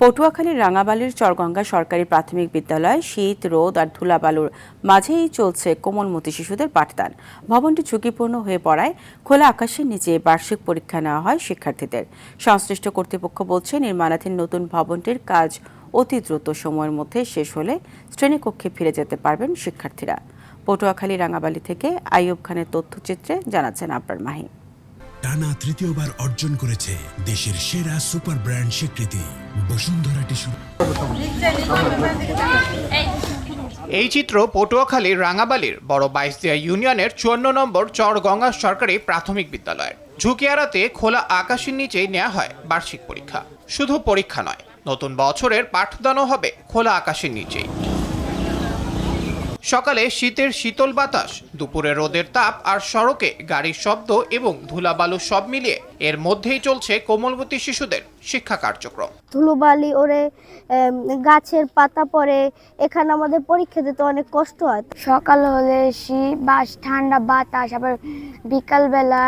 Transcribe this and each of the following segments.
পটুয়াখালীর রাঙাবালির চরগঙ্গা সরকারি প্রাথমিক বিদ্যালয় শীত, রোদ আর ধুলাবালুর মাঝেই চলছে কোমলমতি শিশুদের পাঠদান। ভবনটি ঝুঁকিপূর্ণ হয়ে পড়ায় খোলা আকাশের নিচে বার্ষিক পরীক্ষা নেওয়া হয় শিক্ষার্থীদের। সংশ্লিষ্ট কর্তৃপক্ষ বলছে, নির্মাণাধীন নতুন ভবনটির কাজ অতি দ্রুত সময়ের মধ্যে শেষ হলে শ্রেণীকক্ষে ফিরে যেতে পারবেন শিক্ষার্থীরা। পটুয়াখালী রাঙাবালি থেকে আইয়ুব খানের তথ্যচিত্রে জানাচ্ছেন আবরার মাহি। টানা তৃতীয়বার অর্জন করেছে দেশের সেরা সুপার ব্র্যান্ড স্বীকৃতি বসুন্ধরা টিস্যু। এই চিত্র পটুয়াখালীর রাঙাবালির বড় বাইশদিয়া ইউনিয়নের 54 নম্বর চরগঙ্গা সরকারি প্রাথমিক বিদ্যালয়ের। ঝুঁকি এড়াতে খোলা আকাশের নিচেই নেওয়া হয় বার্ষিক পরীক্ষা। শুধু পরীক্ষা নয়, নতুন বছরের পাঠদানও হবে খোলা আকাশের নিচেই। সকালে শীতের শীতল বাতাস, দুপুরে রোদের তাপ আর সড়কে গাড়ির শব্দ এবং ধুলাবালু সব মিলিয়ে এর মধ্যেই চলছে কোমলমতি শিশুদের শিক্ষা কার্যক্রম। ধুলোবালি ওরে, গাছের পাতা পড়ে, এখানে আমাদের পরীক্ষা দিতে অনেক কষ্ট হয়। সকাল হলে ঠান্ডা বাতাস, আবার বিকালবেলা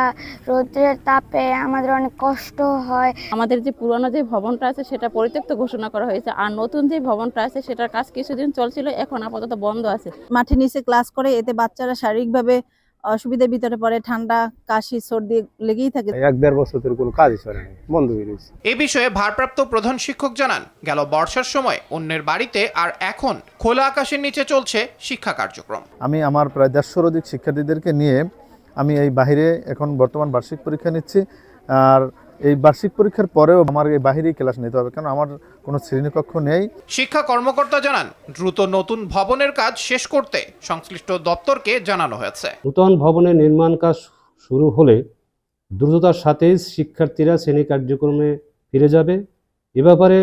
রোদের তাপে আমাদের অনেক কষ্ট হয়। আমাদের যে পুরনো যে ভবনটা আছে সেটা পরিত্যক্ত ঘোষণা করা হয়েছে, আর নতুন যে ভবনটা আছে সেটার কাজ কিছুদিন চলছিল, এখন আপাতত বন্ধ আছে। মাঠে নিচে ক্লাস করে, এতে বাচ্চারা শারীরিকভাবে অসুবিধার ভিতরে পড়ে, ঠান্ডা, কাশি, সর্দি লেগেই থাকে। 1-1.5 বছর ধরে কোনো কাজই চলে না, বন্ধ হয়ে গেছে। এ বিষয়ে ভারপ্রাপ্ত প্রধান শিক্ষক জানান, গেল বর্ষার সময় অন্যের বাড়িতে আর এখন খোলা আকাশের নিচে চলছে শিক্ষা কার্যক্রম। আমি আমার প্রায় 150-র অধিক শিক্ষার্থীদেরকে নিয়ে আমি এই বাহিরে এখন বর্তমান বার্ষিক পরীক্ষা নিচ্ছি। আর এই বার্ষিক পরীক্ষার পরেও আমার এই বাহিরেই ক্লাস নিতে হবে, কারণ আমার কোনো শ্রেণীকক্ষ নেই। শিক্ষা কর্মকর্তা জানান, দ্রুত নতুন ভবনের কাজ শেষ করতে সংশ্লিষ্ট দপ্তরকে জানানো হয়েছে। নতুন ভবনের নির্মাণ কাজ শুরু হলে দ্রুততার সাথে শিক্ষার্থীরা শ্রেণী কার্যক্রমে ফিরে যাবে। এ ব্যাপারে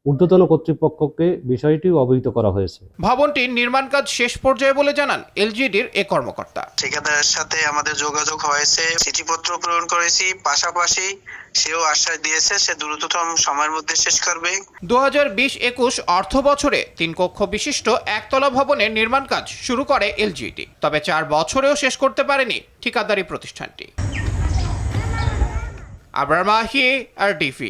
ঊর্ধ্বতন কর্তৃপক্ষকে বিষয়টি অবহিত করা হয়েছে। ভবনটির নির্মাণ কাজ শেষ পর্যায়ে বলে জানান এলজিডির এ কর্মকর্তা। ঠিকাদারের সাথে আমাদের যোগাযোগ হয়েছে, চিঠিপত্র প্রেরণ করেছি, পাশাপাশি সেও আশ্বাস দিয়েছে সে দ্রুততম সময়ের মধ্যে শেষ করবে। 2020-21 অর্থ বছরে 3 কক্ষ বিশিষ্ট একতলা ভবনের নির্মাণ কাজ শুরু করে এলজিডি, তবে 4 বছরেও শেষ করতে পারেনি ঠিকাদারি প্রতিষ্ঠানটি। আবরার মাহি, RTV।